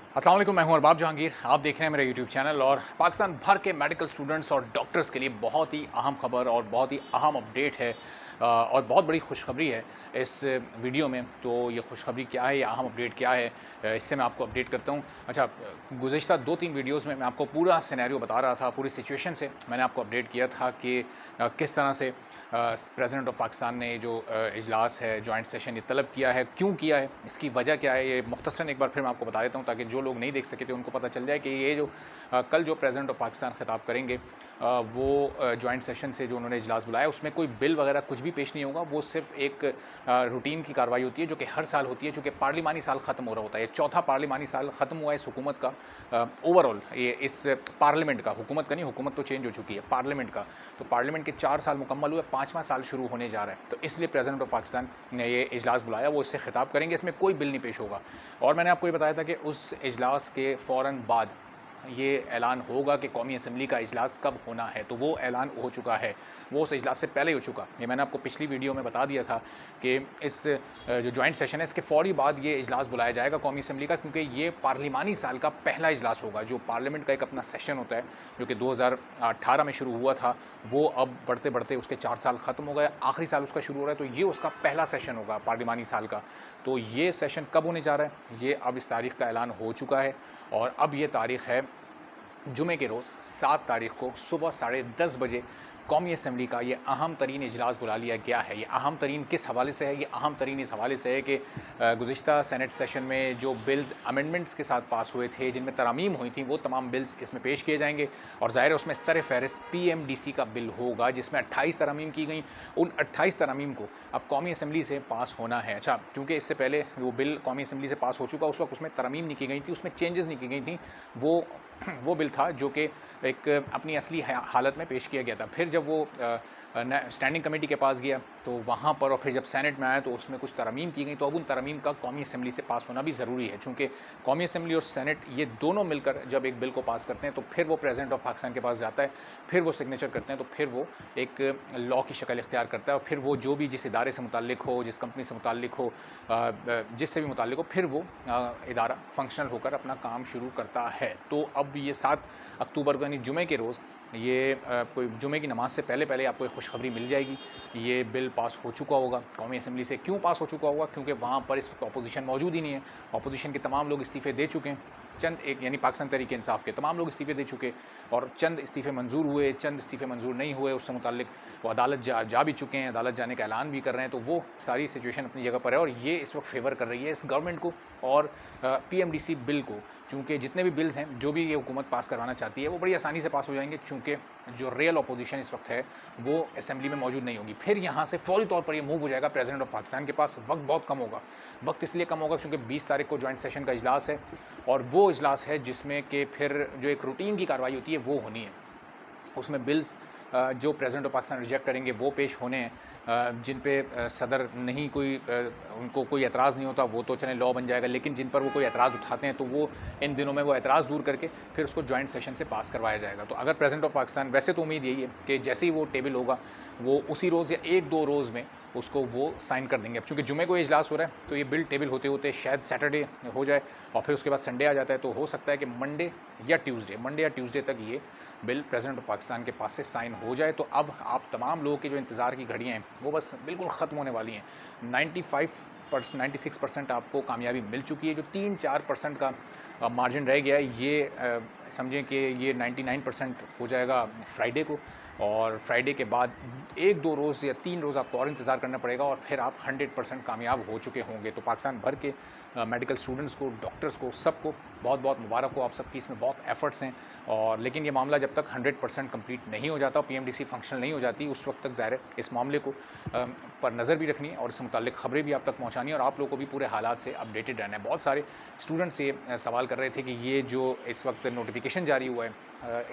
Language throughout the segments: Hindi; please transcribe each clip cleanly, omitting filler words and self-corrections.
अस्सलाम वालेकुम, मैं हूं अरबाब जहांगीर। आप देख रहे हैं मेरा यूट्यूब चैनल और पाकिस्तान भर के मेडिकल स्टूडेंट्स और डॉक्टर्स के लिए बहुत ही अहम खबर और बहुत ही अहम अपडेट है और बहुत बड़ी खुशखबरी है इस वीडियो में। तो ये खुशखबरी क्या है, ये अहम अपडेट क्या है, इससे मैं आपको अपडेट करता हूं। अच्छा, गुज़िश्ता 2-3 वीडियोज़ में मैं आपको पूरा सिनेरियो बता रहा था, पूरी सिचुएशन से मैंने आपको अपडेट किया था कि किस तरह से प्रेसिडेंट ऑफ पाकिस्तान ने जो इजलास है, जॉइंट सेशन ये तलब किया है, क्यों किया है, इसकी वजह क्या है, ये मुख्तसरन एक बार फिर मैं आपको बता देता हूँ ताकि जो लोग नहीं देख सके थे उनको पता चल जाए कि ये जो कल जो प्रेसिडेंट ऑफ पाकिस्तान खिताब करेंगे वो जॉइंट सेशन से जो उन्होंने इजलास बुलाया उसमें कोई बिल वगैरह कुछ भी पेश नहीं होगा। वो सिर्फ एक रूटीन की कार्रवाई होती है जो कि हर साल होती है, चूँकि पार्लिमानी साल ख़त्म हो रहा होता है। ये चौथा पार्लिमानी साल ख़त्म हुआ है इस हुकूमत का, ओवरऑल ये इस पार्लियामेंट का, हुकूमत का नहीं, हुकूमत तो चेंज हो चुकी है, पार्लियामेंट का। तो पार्लियामेंट के 4 साल मुकम्मल हुए, 5वां साल शुरू होने जा रहा है। तो इसलिए प्रेसिडेंट ऑफ पाकिस्तान ने ये इजलास बुलाया, वो इससे खिताब करेंगे, इसमें कोई बिल नहीं पेश होगा। और मैंने आपको ये बताया था कि उस इजलास के फ़ौरन बाद ये ऐलान होगा कि कौमी असम्बली का इजलास कब होना है। तो वो ऐलान हो चुका है, वो उस इजलास से पहले ही हो चुका। ये मैंने आपको पिछली वीडियो में बता दिया था कि इस जो जॉइंट सेशन है इसके फ़ौरी बाद ये इजलास बुलाया जाएगा कौमी असम्बली का, क्योंकि ये पार्लिमानी साल का पहला इजलास होगा। जो पार्लियामेंट का एक अपना सेशन होता है जो कि 2018 में शुरू हुआ था, वो अब बढ़ते बढ़ते उसके 4 साल ख़त्म हो गए, आखिरी साल उसका शुरू हो रहा है। तो ये उसका पहला सेशन होगा पार्लिमानी साल का। तो ये सेशन कब होने जा रहा है, ये अब इस तारीख़ का ऐलान हो चुका है और अब ये तारीख़ है जुमे के रोज़ 7 तारीख़ को सुबह 10:30 बजे कौमी असम्बली का ये अहम तरीन इजलास बुला लिया गया है। ये अहम तरीन किस हवाले से है? ये अहम तरीन इस हवाले से है कि गुज़िश्ता सेनेट सेशन में जो बिल्स अमेंडमेंट्स के साथ पास हुए थे, जिनमें तरमीम हुई थी, वो तमाम बिल्स इसमें पेश किए जाएंगे और ज़ाहिर है उसमें सर फ़हरिस्त PMDC का बिल होगा जिसमें 28 तरमीम की गई। उन 28 तरमीम को अब कौमी असम्बली से पास होना है। अच्छा, क्योंकि इससे पहले वो बिल कौमी असम्बली से पास हो चुका, उस वक्त उसमें तरमीम नहीं की गई थी, उसमें चेंजेस नहीं की गई थी। वो बिल था जो कि एक अपनी असली हालत में पेश किया गया था। फिर जब वो स्टैंडिंग कमेटी के पास गया तो वहाँ पर, और फिर जब सेनेट में आया तो उसमें कुछ तरमीम की गई। तो अब उन तरमीम का कौमी असम्बली से पास होना भी ज़रूरी है, चूँकि कौमी असम्बली और सेनेट ये दोनों मिलकर जब एक बिल को पास करते हैं तो फिर वो प्रेसिडेंट ऑफ पाकिस्तान के पास जाता है, फिर वो सिग्नेचर करते हैं, तो फिर वो एक लॉ की शक्ल इख्तियार करता है और फिर वो जो भी जिस इदारे से मुताल्लिक हो, जिस कंपनी से मुताल्लिक हो, जिससे भी मुताल्लिक हो, फिर वो इदारा फंक्शनल होकर अपना काम शुरू करता है। तो अब ये 7 अक्टूबर को यानी जुमे के रोज़ ये कोई जुमे की नमाज़ से पहले आपको एक खुशखबरी मिल जाएगी। ये बिल पास हो चुका होगा कौमी असम्बली से। क्यों पास हो चुका होगा? क्योंकि वहाँ पर इस वक्त अपोजिशन मौजूद ही नहीं है। अपोजिशन के तमाम लोग इस्तीफ़े दे चुके हैं। चंद एक यानी पाकिस्तान तहरीक इंसाफ के तमाम लोग इस्तीफ़े दे चुके और चंद इस्तीफ़े मंजूर हुए, चंद इस्तीफ़े मंजूर नहीं हुए। उससे मुताल्लिक वो अदालत जा भी चुके हैं, अदालत जाने का ऐलान भी कर रहे हैं। तो वो सारी सिचुएशन अपनी जगह पर है और ये इस वक्त फेवर कर रही है इस गवर्नमेंट को और PMDC बिल को। चूँकि जितने भी बिल्स हैं, जो भी ये हुकूमत पास करवाना चाहती है, वो बड़ी आसानी से पास हो जाएंगे, चूँकि जो रियल अपोजिशन इस वक्त है वो असम्बली में मौजूद नहीं होगी। फिर यहाँ से फौरी तौर पर ये मूव हो जाएगा प्रेसिडेंट ऑफ पाकिस्तान के पास। वक्त बहुत कम होगा। वक्त इसलिए कम होगा क्योंकि 20 तारीख को जॉइंट सेशन का इजलास है और वो इजलास है जिसमें कि फिर जो एक रूटीन की कार्रवाई होती है वो होनी है। उसमें बिल्स जो प्रेसिडेंट ऑफ पाकिस्तान रिजेक्ट करेंगे वो पेश होने हैं, जिन पे सदर नहीं कोई उनको कोई एतराज़ नहीं होता वो तो चले लॉ बन जाएगा, लेकिन जिन पर वो कोई एतराज़ उठाते हैं तो वो इन दिनों में वो एतराज़ दूर करके फिर उसको जॉइंट सेशन से पास करवाया जाएगा। तो अगर प्रेसिडेंट ऑफ पाकिस्तान, वैसे तो उम्मीद यही है कि जैसे ही वो टेबल होगा वो उसी रोज़ या 1-2 रोज़ में उसको वो साइन कर देंगे। अब चूँकि जुमे को इजलास हो रहा है तो ये बिल टेबल होते होते शायद सैटरडे हो जाए और फिर उसके बाद संडे आ जाता है। तो हो सकता है कि मंडे या ट्यूसडे तक ये बिल प्रेसिडेंट ऑफ पाकिस्तान के पास से साइन हो जाए। तो अब आप तमाम लोगों की जो इंतज़ार की घड़ियाँ हैं वो बस बिल्कुल ख़त्म होने वाली हैं। 96% आपको कामयाबी मिल चुकी है। जो 3-4% का मार्जिन रह गया है, ये समझें कि ये 99% हो जाएगा फ्राइडे को और फ्राइडे के बाद 1-2 रोज़ या 3 रोज़ आपको और इंतज़ार करना पड़ेगा और फिर आप 100% कामयाब हो चुके होंगे। तो पाकिस्तान भर के मेडिकल स्टूडेंट्स को, डॉक्टर्स को, सबको बहुत बहुत मुबारक हो। आप सबकी इसमें बहुत एफ़र्ट्स हैं और लेकिन ये मामला जब तक 100% कंप्लीट नहीं हो जाता, PMDC फंक्शनल नहीं हो जाती, उस वक्त तक ज़ाहिर है इस मामले को पर नज़र भी रखनी है और इससे मुताल्लिक ख़बरें भी आप तक पहुँचानी है और आप लोगों को भी पूरे हालात से अपडेटेड रहना है। बहुत सारे स्टूडेंट्स ये सवाल कर रहे थे कि ये जो इस वक्त नोटिफिकेशन जारी हुआ है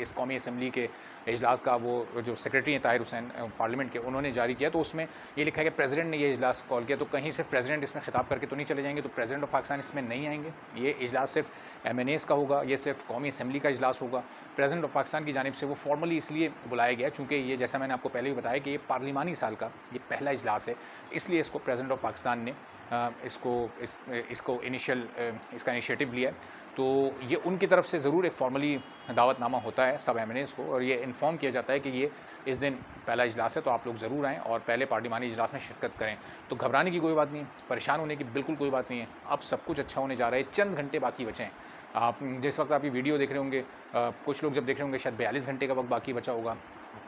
इस कौमी असम्बली के इजलास का वो जो सेक्रेटरी हैं ताहिर हुसैन पार्लियामेंट के, उन्होंने जारी किया, तो उसमें ये लिखा है कि प्रेसिडेंट ने ये इजलास कॉल किया। तो कहीं सिर्फ प्रेसिडेंट इसमें खिताब करके तो नहीं चले जाएंगे, तो प्रेसिडेंट ऑफ पाकिस्तान इसमें नहीं आएंगे। ये इजलास सिर्फ MNAs का होगा, ये सिर्फ कौमी असम्बली का इजलास होगा। प्रेसिडेंट ऑफ पाकिस्तान की जानिब से वो फॉर्मली इसलिए बुलाया गया चूँकि ये, जैसा मैंने आपको पहले भी बताया, कि ये पार्लिमानी साल का ये पहला इजलास है, इसलिए इसको प्रेसिडेंट ऑफ पाकिस्तान ने इसको इसका इनिशिएटिव लिया है। तो ये उनकी तरफ से ज़रूर एक फॉर्मली दावतनामा होता है सब MNAs को, और ये इन्फॉर्म किया जाता है कि ये इस दिन पहला इजलास है, तो आप लोग ज़रूर आएँ और पहले पार्लिमानी इजलास में शिरकत करें। तो घबराने की कोई बात नहीं है, परेशान होने की बिल्कुल कोई बात नहीं है। अब सब कुछ अच्छा होने जा रहा है, चंद घंटे बाकी बचे हैं। आप जिस वक्त आप ये वीडियो देख रहे होंगे, कुछ लोग जब देख रहे होंगे शायद 42 घंटे का वक्त बाकी बचा होगा,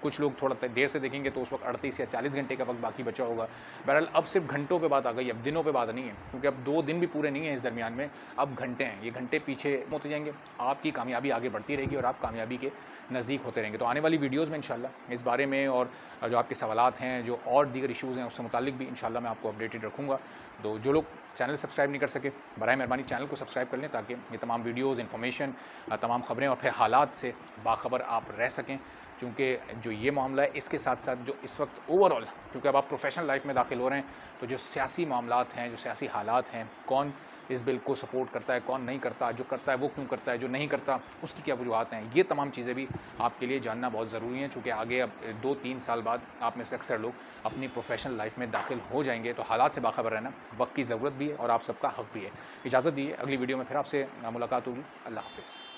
कुछ लोग थोड़ा देर से देखेंगे तो उस वक्त 38 या 40 घंटे का वक्त बाकी बचा होगा। बहरहाल अब सिर्फ घंटों पे बात आ गई, अब दिनों पे बात नहीं है, क्योंकि अब 2 दिन भी पूरे नहीं हैं इस दरमियान में, अब घंटे हैं। ये घंटे पीछे होते जाएंगे, आपकी कामयाबी आगे बढ़ती रहेगी और आप कामयाबी के नज़दीक होते रहेंगे। तो आने वाली वीडियोज़ में इंशाल्लाह इस बारे में और जो आपके सवालात हैं, जो और दीगर इशूज़ हैं, उससे मुताल्लिक भी इंशाल्लाह मैं आपको अपडेटेड रखूँगा। तो जो लोग चैनल सब्सक्राइब नहीं कर सके, बराए मेहरबानी चैनल को सब्सक्राइब कर लें, ताकि ये तमाम वीडियोज़, इन्फॉर्मेशन, तमाम ख़बरें और फिर हालात से बाखबर आप रह सकें। चूँकि जो ये मामला है, इसके साथ साथ जो इस वक्त ओवरऑल, क्योंकि अब आप प्रोफेशनल लाइफ में दाखिल हो रहे हैं, तो जो सियासी मामलात हैं, जो सियासी हालात हैं, कौन इस बिल को सपोर्ट करता है, कौन नहीं करता, जो करता है वो क्यों करता है, जो नहीं करता उसकी क्या वजूहत हैं, ये तमाम चीज़ें भी आपके लिए जानना बहुत ज़रूरी है। चूँकि आगे अब 2-3 साल बाद आप में से अक्सर लोग अपनी प्रोफेशनल लाइफ में दाखिल हो जाएंगे, तो हालात से बाखबर रहना वक्त की ज़रूरत भी है और आप सबका हक़ भी है। इजाज़त दीजिए, अगली वीडियो में फिर आपसे मुलाकात होगी। अल्लाह हाफ़िज़।